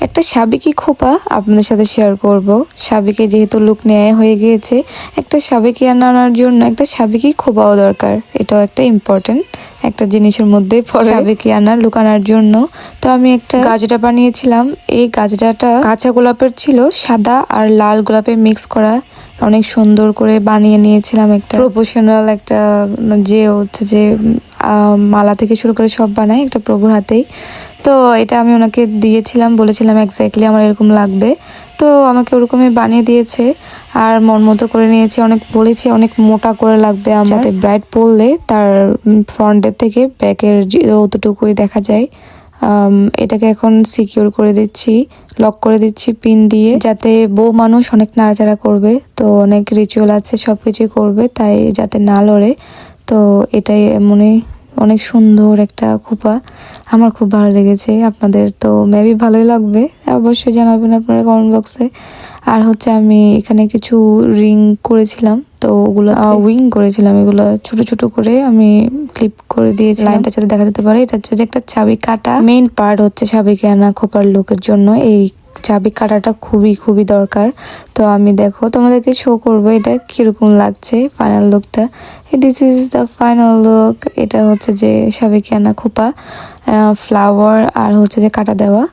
একটা সাবেকি খোপা আপনাদের সাথে শেয়ার করব। সাবেকি যেহেতু লুক নেওয়া হয়ে গিয়েছে, একটা সাবেকি আনার জন্য একটা সাবেকি খোপাও দরকার। এটাও একটা ইম্পর্টেন্ট একটা জিনিসের মধ্যে পড়ে, সাবেকি আনার লুক আনার জন্য। তো আমি একটা গাজরা বানিয়েছিলাম। এই গাজরাটা কাঁচা গোলাপের ছিল, সাদা আর লাল গোলাপে মিক্স করা। অনেক সুন্দর করে বানিয়ে নিয়েছিলাম, একটা প্রফেশনাল একটা যে হচ্ছে যে মালা থেকে শুরু করে সব বানায় একটা প্রভুর হাতেই। তো এটা আমি ওনাকে দিয়েছিলাম, বলেছিলাম এক্স্যাক্টলি আমার এরকম লাগবে। তো আমাকে ওরকমই বানিয়ে দিয়েছে আর মন মতো করে নিয়েছে। অনেক বলেছি অনেক মোটা করে লাগবে আমার, যাতে ব্রাইড পরলে তার ফ্রন্টের থেকে ব্যাকের অতটুকুই দেখা যায়। এটাকে এখন সিকিউর করে দিচ্ছি, লক করে দিচ্ছি পিন দিয়ে, যাতে বউ মানুষ অনেক নাড়াচাড়া করবে, তো অনেক রিচুয়াল আছে, সব কিছুই করবে, তাই যাতে না লড়ে। তো এটাই মনে অনেক সুন্দর একটা খোপা, আমার খুব ভালো লেগেছে। আপনাদের তো মেবি ভালোই লাগবে, অবশ্যই জানাবেন আপনারা কমেন্ট বক্সে। আর হচ্ছে আমি এখানে কিছু রিং করেছিলাম, তো ওগুলো উইং করেছিলাম, এগুলো ছোট ছোট করে আমি ক্লিপ করে দিয়েছি লাইনটা যাতে দেখা যেতে পারে। এটা হচ্ছে যে একটা চাবি কাটা, মেইন পার্ট হচ্ছে সাবেকি আনা খোপার লুকের জন্য এই চাবি কাটাটা খুবই খুবই দরকার। তো আমি দেখো তোমাদেরকে শো করবো এটা কিরকম লাগছে ফাইনাল লুকটা। This is the final look. এটা হচ্ছে যে সাবেকি আনা খোপা, ফ্লাওয়ার আর হচ্ছে যে কাটা দেওয়া।